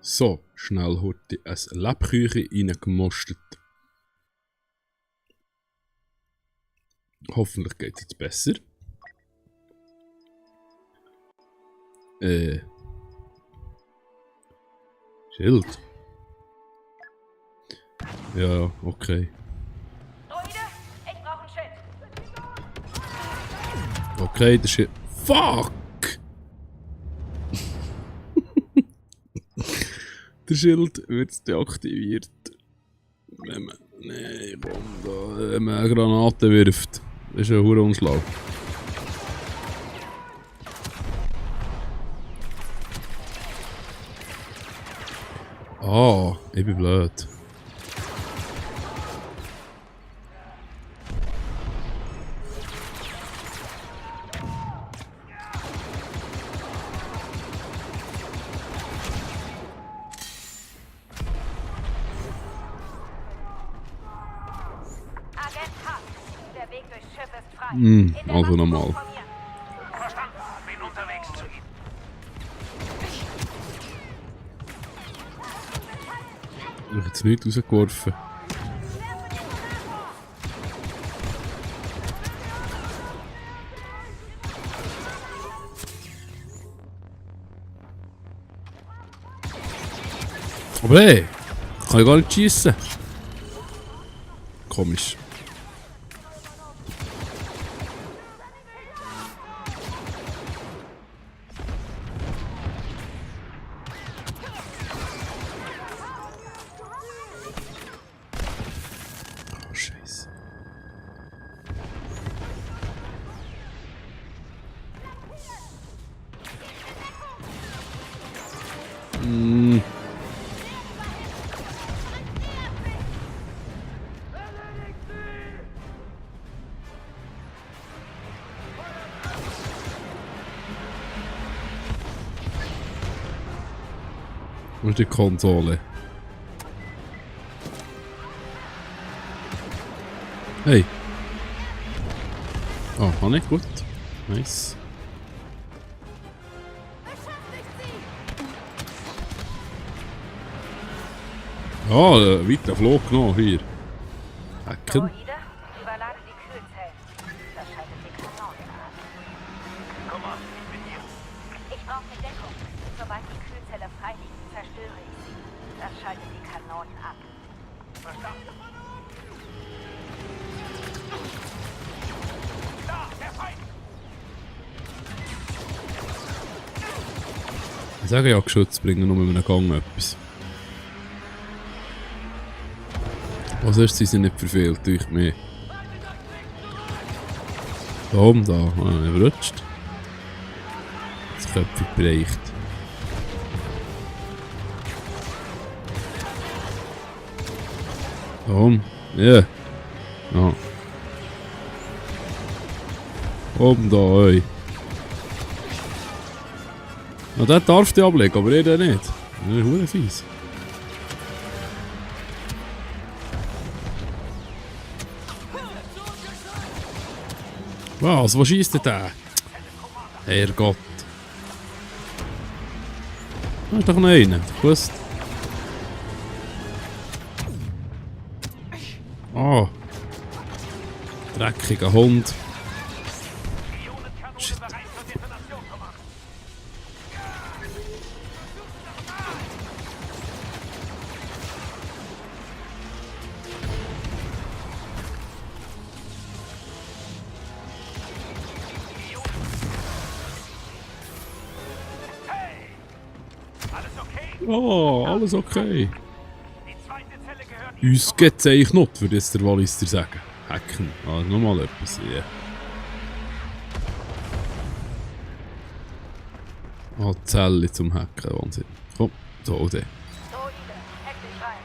So, schnell heute ein Lebküche reingemostet. Hoffentlich geht es jetzt besser. Schild. Ja, okay. Ich brauche ein Schild. Okay, der Schild. Fuck! Der Schild wird deaktiviert. Wenn man. Nee, komm da. Wenn man eine Granate wirft. Das ist ein hoher Unschlag. Ah, ich bin blöd. Der Weg durchs Schiff ist frei. Also nochmal. Verstanden. Bin unterwegs zu Ihnen. Ich habe jetzt nichts rausgeworfen. Aber hey, kann ich gar nicht schiessen. Komisch. Oh, Scheiße. Wo ist die Konsole? Hey! Oh, habe ich gut. Nice. Ah, weiter Flug genommen hier. Hacken. Droide, überlade die Kühlzellen. Das schaltet die Kanonen an. Komm an, ich bin hier. Ich brauche Deckung. Sobald die Kühlzelle frei liegt, zerstöre ich sie. Das schaltet die Kanonen ab. Verstanden. Da, der Feind! Ich sage ja, Geschütze bringen nur mit einem Gang etwas. Was ist, sie sind nicht verfehlt durch mich. Da oben, da, ich rutscht. Das Köpfe bereicht. Da oben, ja. Ja. Oben da, oi. Na, der darf die ablegen, aber ihr nicht. Das ist verdammt fies. Was? Wo schießt denn der? Herrgott. Da ist doch noch einer. Du wusst. Ah. Dreckiger Hund. Ionenkanone bereit zur Detonation, Kommando. Hey! Alles okay? Oh, alles okay. Die zweite Zelle gehört Uns geht es eigentlich nicht, würde jetzt der Wallister sagen. Hacken. Ah, nochmal etwas. Ja. Ah, Zelle zum Hacken. Wahnsinn. Komm, so, der. Droide, hack dich rein.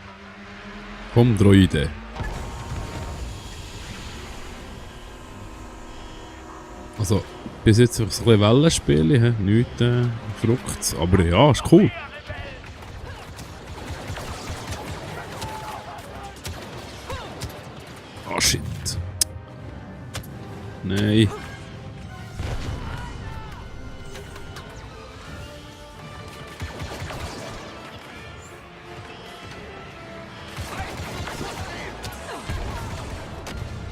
Komm, Droide. Also, bis jetzt so ein bisschen Wellenspiele, he? Nichts Frucht. Aber ja, ist cool. Ah, shit. Nein.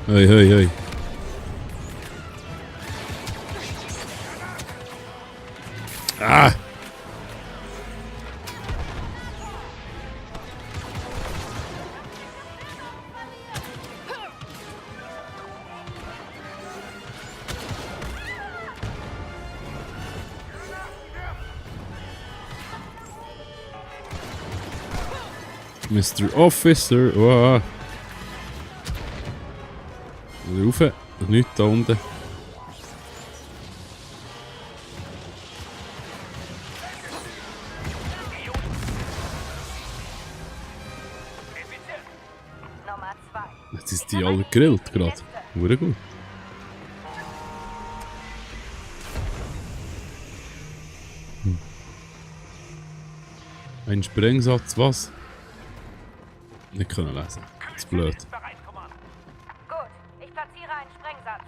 Hey, hey, hey. Ah! Mr. Officer, wow. Rauf, noch nichts da unten. Nummer 2. Jetzt ist die alle gegrillt gerade. Hure gut. Ein Sprengsatz, was? Nicht können lesen. Das ist blöd. Ist bereit, Kommando. Gut, ich platziere einen Sprengsatz.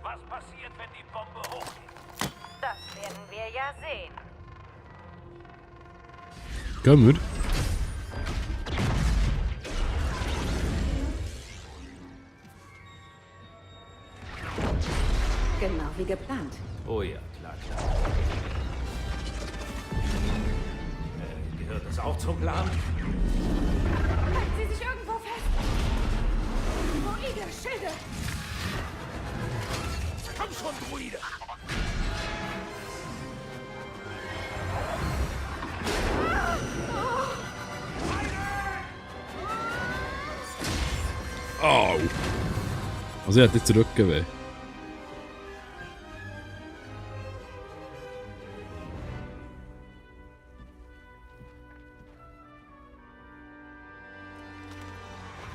Was passiert, wenn die Bombe hochgeht? Das werden wir ja sehen. Gehen wir? Genau wie geplant. Oh ja, klar, klar. Gehört das auch zum Plan? Halten Sie sich irgendwo fest! Druide, Schilde! Komm schon, Druide! Au! Also er hat jetzt den Rücken weh.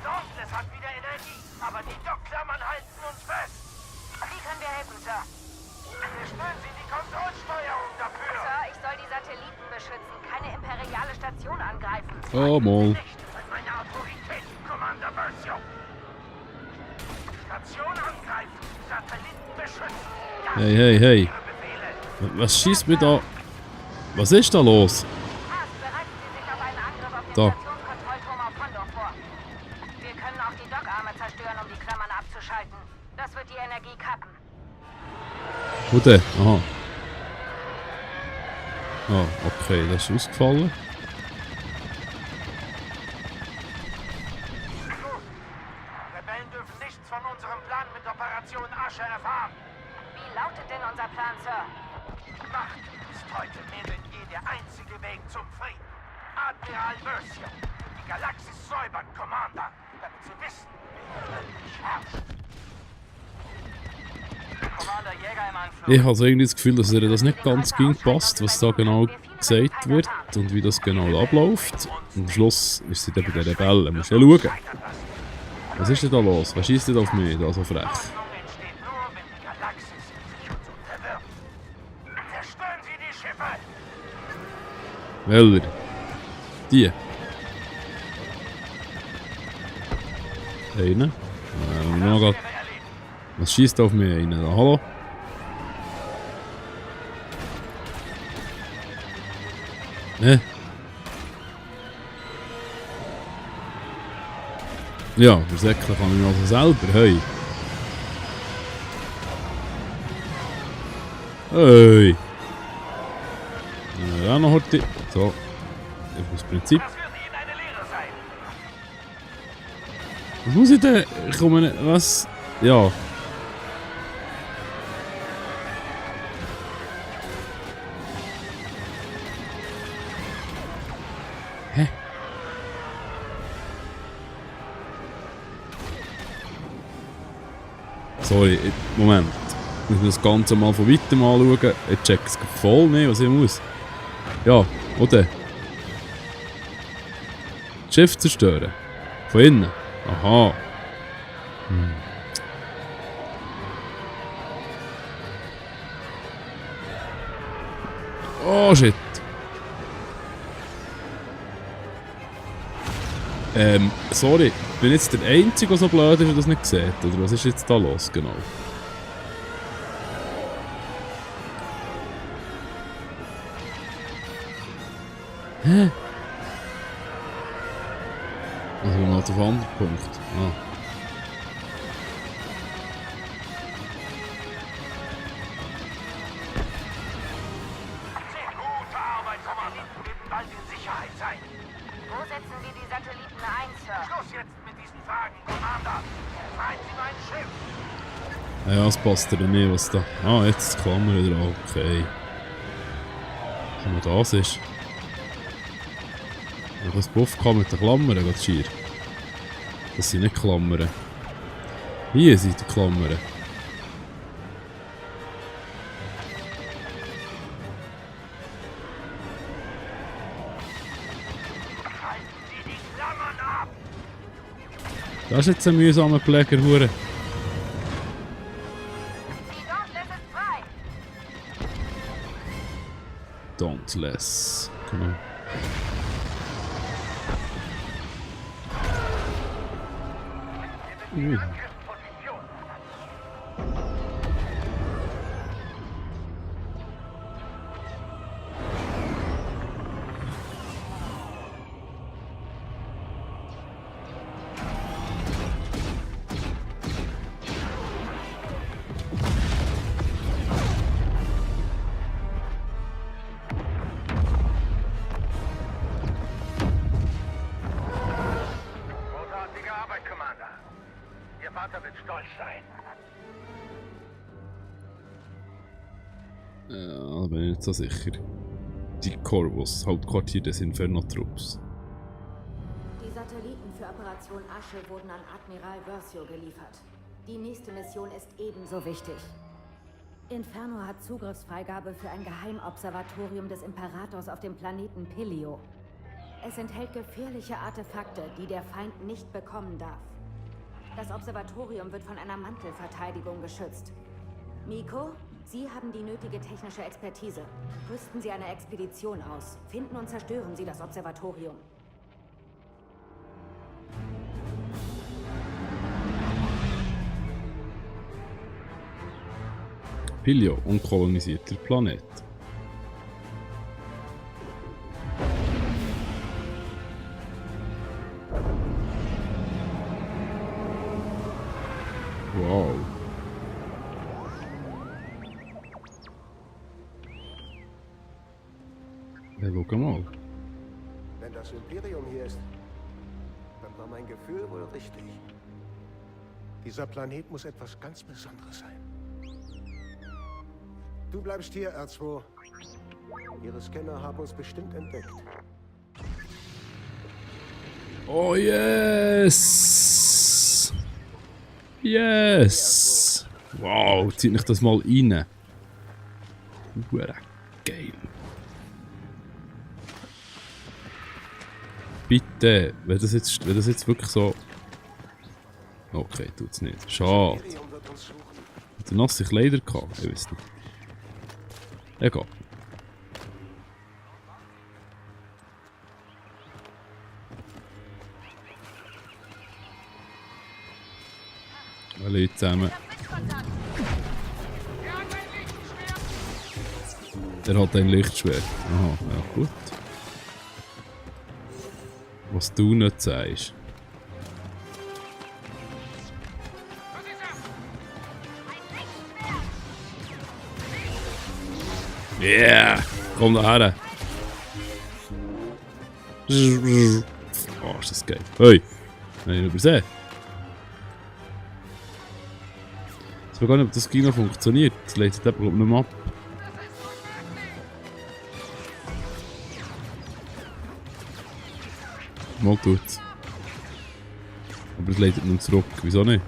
Dauntless hat wieder Energie, aber die Dockklammern halten uns fest. Wie können wir helfen, Sir? Bestimmen Sie die Kontrollsteuerung dafür. Sir, ich soll die Satelliten beschützen, keine imperiale Station angreifen. Oh, mal. Nicht mit meiner Autorität, Commander Versio. Station angreifen, Satelliten beschützen. Das Hey, hey, hey. sind Ihre Befehle. Was schießt mir da? Was ist da los? Haas, bereiten Sie sich auf einen Angriff auf den Da. Stationskontrollturm auf Condor vor. Wir können auch die Dockarme zerstören, um die Klammern abzuschalten. Das wird die Energie kappen. Wo denn? Aha. Ah, okay, das ist ausgefallen. Gut. Rebellen dürfen nichts von unserem Plan mit Operation Asche erfahren. Wie lautet denn unser Plan, Sir? Macht ist heute mehr denn je der einzige Weg zum Frieden. Admiral Versio, die Galaxis säubern, Commander, damit sie wissen, wer wirklich herrscht. Commander Jäger im Anflug. Ich habe also irgendwie das Gefühl, dass ihr das nicht ganz ging passt, was da genau gesagt wird und wie das genau abläuft. Und am Schluss ist sie dann bei den Rebellen. Musst du ja schauen. Was ist denn da los? Wer schießt denn auf mich da so frech? Ordnung entsteht nur, wenn die Galaxis sich uns unterwirft. Zerstören Sie die Schiffe! Welcher? Die. Eine. Noch grad. Was schießt auf mich rein? Da, hallo? Ne? Ja, versäckeln kann ich mich also selber. Hey. Hey. Ja, noch heute. So. Das Prinzip. Das wird Ihnen eine Lehre sein. Was muss ich denn? Ich komme nicht. Was? Ja. Hä? Sorry, Moment. Ich muss das Ganze mal von weitem anschauen. Ich check es voll nicht, was ich muss. Ja, oder? Das Schiff zerstören. Von innen. Aha. Oh shit. Sorry, bin jetzt der Einzige, der so blöd ist und das nicht sieht? Oder was ist jetzt da los genau? Hä? Also mal auf den anderen Punkt. Ah. Gute Arbeit, Kommandant. Wir werden bald in Sicherheit sein. Wo setzen wir die Satelliten ein, Sir? Schluss jetzt mit diesen Fragen, Commander. Befreien Sie mein Schiff. Ja, es passt dir nicht, was da... Ah, jetzt die Klammer wieder. Okay. Wenn das ist. Ja, das Buff kann mit den Klammern, geht schier. Das sind nicht Klammern. Hier sind die Klammern. Halten Sie die Klammern ab. Das ist jetzt ein mühsamer Pfleger, Hure. Die Dauntless ist frei. Dauntless. Genau. Ui. Angriffsposition. Großartige Arbeit, Commander. Ihr Vater wird stolz sein. Ja, da bin ich nicht so sicher. Die Corvus, Hauptquartier des Inferno-Trupps. Die Satelliten für Operation Asche wurden an Admiral Versio geliefert. Die nächste Mission ist ebenso wichtig. Inferno hat Zugriffsfreigabe für ein Geheimobservatorium des Imperators auf dem Planeten Pelio. Es enthält gefährliche Artefakte, die der Feind nicht bekommen darf. Das Observatorium wird von einer Mantelverteidigung geschützt. Miko, Sie haben die nötige technische Expertise. Rüsten Sie eine Expedition aus. Finden und zerstören Sie das Observatorium. Pelio, unkolonisierter Planet. Wow. Ja, schau mal. Wenn das Imperium hier ist, dann war mein Gefühl wohl richtig. Dieser Planet muss etwas ganz Besonderes sein. Du bleibst hier, R2. Ihre Scanner haben uns bestimmt entdeckt. Oh yes! Yes! Wow, zieht mich das mal rein. Hure geil. Bitte, wenn das jetzt wirklich so... Okay, tut's nicht. Schade. Imperium wird uns suchen. Hat er nasse Kleider gehabt? Ich weiß nicht. Egal. Alle Leute zusammen. Der hat ein Lichtschwert. Aha, ja gut. Was du nicht sagst. Yeah! Komm da her! Oh, ist das geil. Hey! Nein, ich übersehen. Ich weiß gar nicht, ob das Kino funktioniert. Das leitet aber nicht mehr ab. Mal tut's. Aber es leitet nicht zurück. Wieso nicht?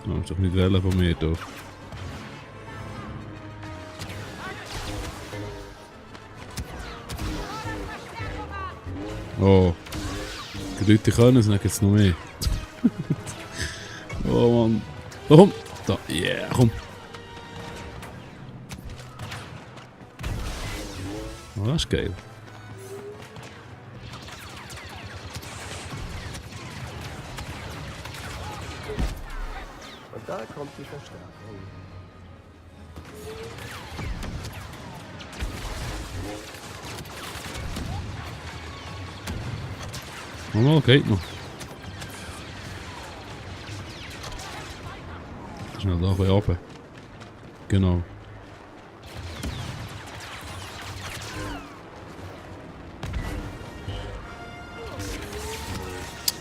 Oh, ist doch nicht wählen von mir hier. Oh. Die Leute können es, dann gibt es noch mehr. Oh Mann. Komm! Da, yeah, komm! Oh, das ist geil. Und da kommt die Verstärkung. Nochmal, geht noch. Schnell da ein bisschen runter. Genau.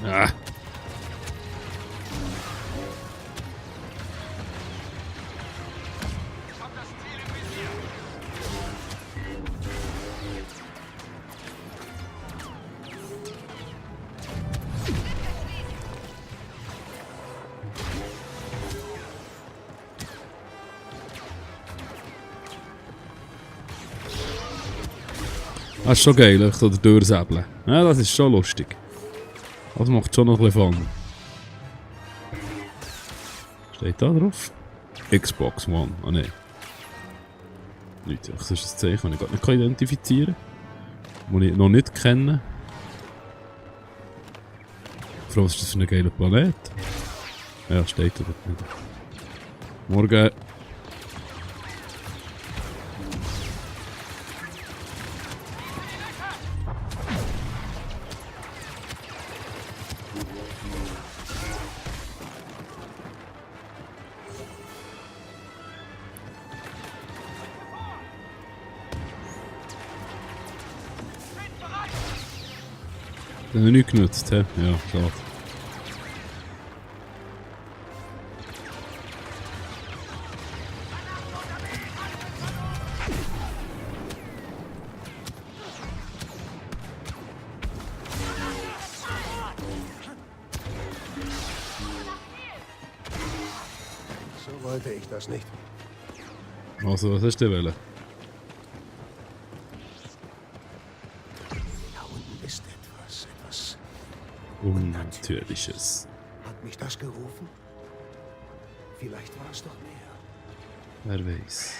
Ah. Das ist schon geil, ich so durchsäbeln. Ja, das ist schon lustig. Das macht schon noch ein bisschen Fun. Steht da drauf? Xbox One. Ah ne. Nicht, das ist ein Zeichen, das ich gar nicht identifizieren kann. Das ich noch nicht kenne. Vor allem, was ist das für ein geiler Planet? Ja, steht da nicht. Morgen. Das hat nichts genutzt, hä? Ja, schade. So wollte ich das nicht. Also, was hast du wollen? Da unten ist etwas. Unnatürliches. Hat mich das gerufen? Vielleicht war es doch mehr. Wer weiß.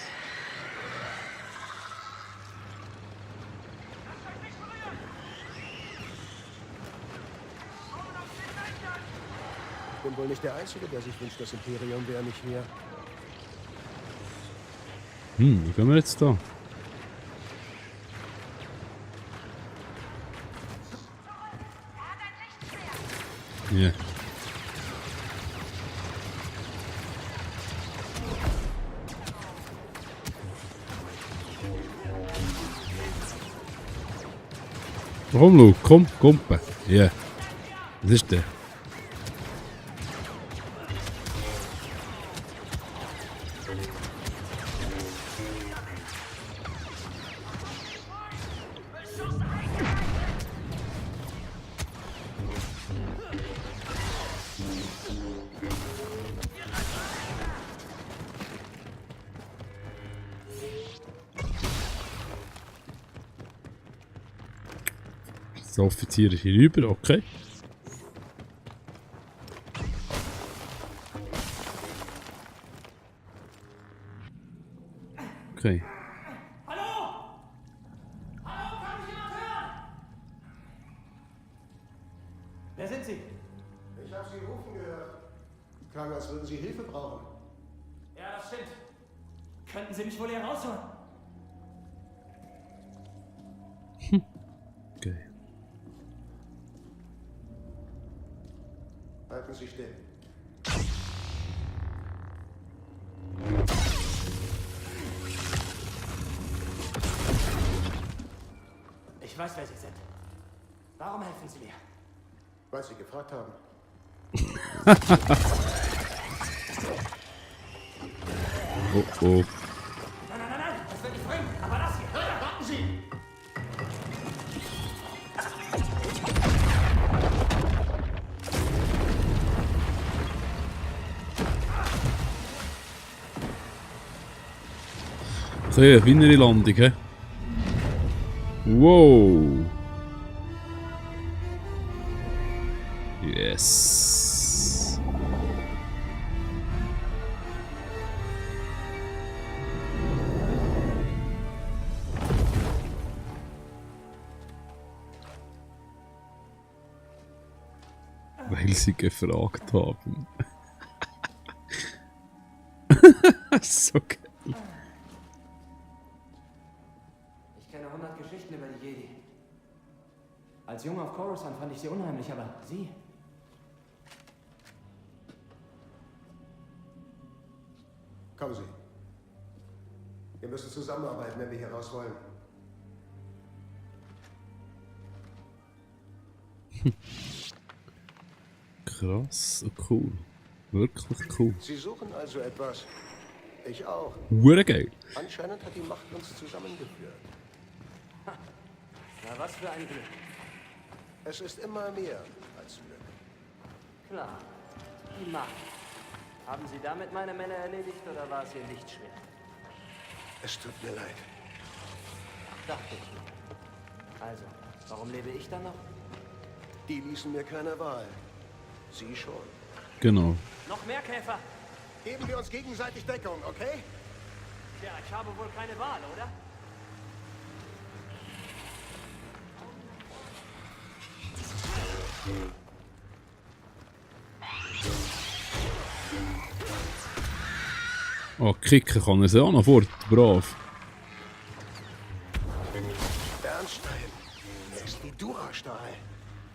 Ich bin wohl nicht der Einzige, der sich wünscht, das Imperium wäre nicht mehr. Wo gehen wir jetzt da? Ja. Komm, Luke, komm, Kumpe. Ja. Was ist der? Der Offizier ist hier rüber, okay. Okay. Hallo! Hallo, kann mich jemand hören? Wer sind Sie? Ich habe Sie rufen gehört. Klang, als würden Sie Hilfe brauchen. Ja, das stimmt. Könnten Sie mich wohl hier rausholen? Okay. Halten Sie still. Ich weiß, wer Sie sind. Warum helfen Sie mir? Weil Sie gefragt haben. Oh oh. Nein, das wird nicht bringen. Aber das hier. Warten Sie! Okay, eine kleinere Landung, hä? Wow! Yes! Weil sie gefragt haben. So geil. Ich kenne 100 Geschichten über die Jedi. Als Junge auf Coruscant fand ich sie unheimlich, aber sie... Kommen Sie. Wir müssen zusammenarbeiten, wenn wir hier raus wollen. Krass und cool. Wirklich cool. Sie suchen also etwas. Ich auch. Hure geil. Anscheinend hat die Macht uns zusammengeführt. Na, was für ein Glück. Es ist immer mehr als Glück. Klar. Die Macht. Haben Sie damit meine Männer erledigt oder war es Ihr nicht schwer? Es tut mir leid. Dachte ich. Also, warum lebe ich dann noch? Die ließen mir keine Wahl. Sie schon. Genau. Noch mehr Käfer? Geben wir uns gegenseitig Deckung, okay? Ja, ich habe wohl keine Wahl, oder? Oh, kicken kann er sie auch noch fort. Brav. Bernstein. Er ist wie Durastahl.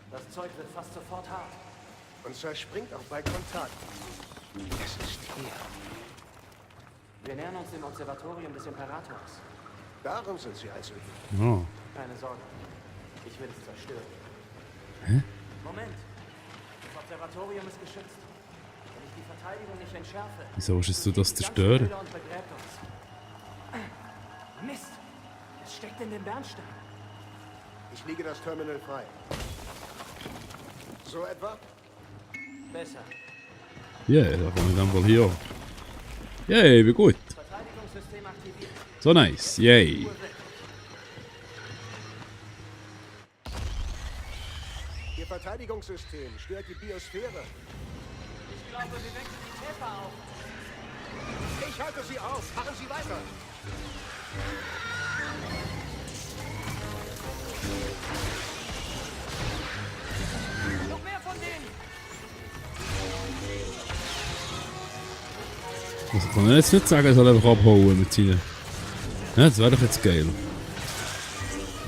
Das Zeug wird fast sofort hart. Und zerspringt auch bei Kontakt. Es ist hier. Wir nähern uns dem Observatorium des Imperators. Darum sind sie also hier. Oh. Keine Sorge. Ich will es zerstören. Hä? Moment. Das Observatorium ist geschützt. Wenn ich die Verteidigung nicht entschärfe... Wieso willst du das die ganze zerstören? Höhle und begräbt uns. Mist! Es steckt in dem Bernstein. Ich lege das Terminal frei. So etwa? Besser. Ja, da kann ich dann wohl hier auch. Yay, wie gut. Verteidigungssystem aktiviert. So nice. Yay. Ihr Verteidigungssystem stört die Biosphäre. Ich glaube, wir wecken die Käfer auf. Ich halte sie auf. Fahren Sie weiter. Noch mehr von denen! Also kann er jetzt nicht sagen, er soll einfach abhauen mit seinen... Ja, das wäre doch jetzt geil.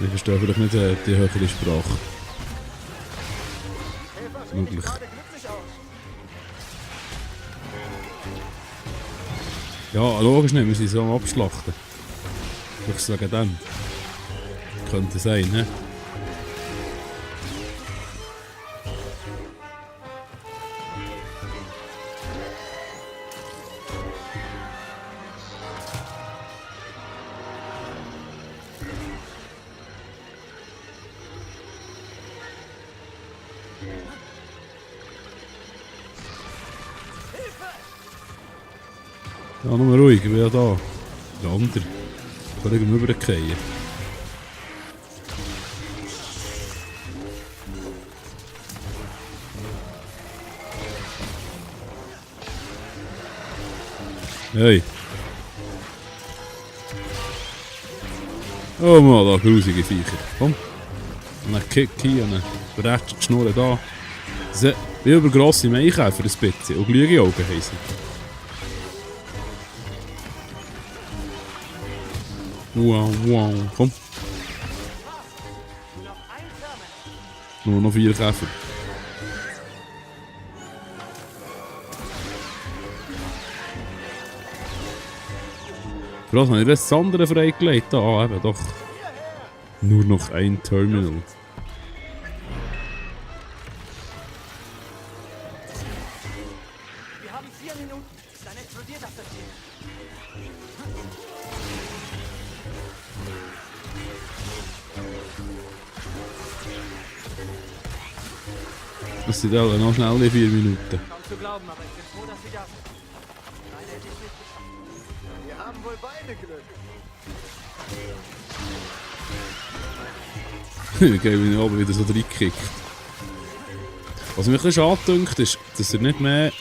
Ich verstehe vielleicht nicht die höhere Sprache. Käfer sehen nicht Möglich. gerade glücklich aus. Ja, logisch nicht, wir sind so am Abschlachten. Ich sage dann. Könnte sein, ne? Ja, nur ruhig, ich bin ja da. Der andere. Ich kann irgendwie rübergehen. Hey. Oh Mann, da grusige Viecher. Komm. Und dann Kick hier und dann brätscht die Schnurren da. Das sind wie übergrosse Maikäfer, ein bisschen. Und Glühaugen haben sie. Wow, wow, komm. Nur noch 4 Käfer. Krass, habe ich das andere freigelegt? Ah, eben doch. Nur noch ein Terminal. Wir haben 4 Minuten. Dann explodiert das System. Das sind alle noch schnell in 4 Minuten. Kaum zu glauben, aber ich bin froh, dass Sie da sind. Nein, hätte ich nicht geschafft. Wir haben wohl beide Glück. Geil, wie er oben wieder so reinkickt. Was mich ein bisschen schade dünkt, ist, dass er nicht mehr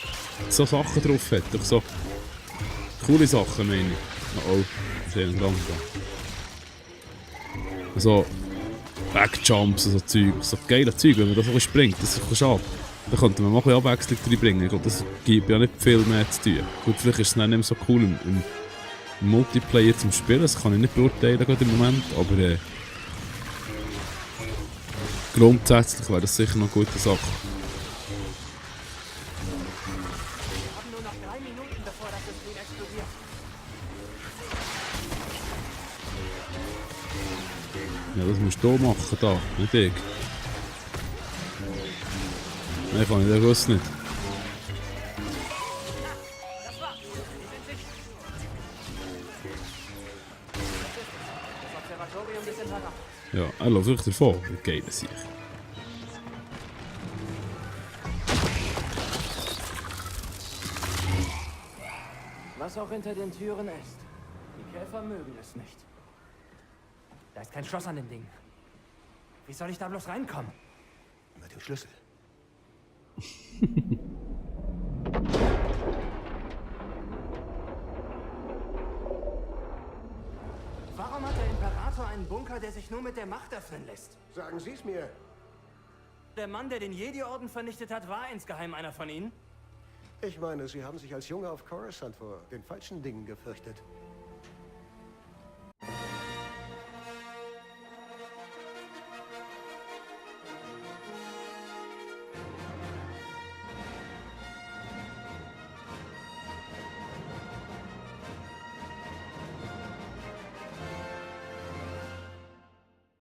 so Sachen drauf hat. Doch so coole Sachen, meine ich. Oh, das ist ein dran. So Backjumps und so Zeug. So geile Zeug, wenn man da so ein bisschen springt. Das ist ein bisschen schade. Da könnte man mal ein bisschen Abwechslung reinbringen. Ich glaube, das gibt ja nicht viel mehr zu tun. Gut, vielleicht ist es dann nicht mehr so cool im Multiplayer zum Spielen. Das kann ich nicht beurteilen gerade im Moment. Aber grundsätzlich wäre das sicher noch eine gute Sache. Wir haben nur noch 3 Minuten, bevor das System explodiert. Ja, das musst du machen da, nicht ich. Nein, kann ich den Guss nicht. Das war's. Wir sind sicher. Das Observatorium ist in Tag 8. Ja, er läuft wirklich davon. Wie geil das sich. Was auch hinter den Türen ist. Die Käfer mögen es nicht. Da ist kein Schloss an dem Ding. Wie soll ich da bloß reinkommen? Mit dem Schlüssel. Warum hat der Imperator einen Bunker, der sich nur mit der Macht öffnen lässt? Sagen Sie es mir. Der Mann, der den Jedi-Orden vernichtet hat, war insgeheim einer von ihnen? Ich meine, Sie haben sich als Junge auf Coruscant vor den falschen Dingen gefürchtet.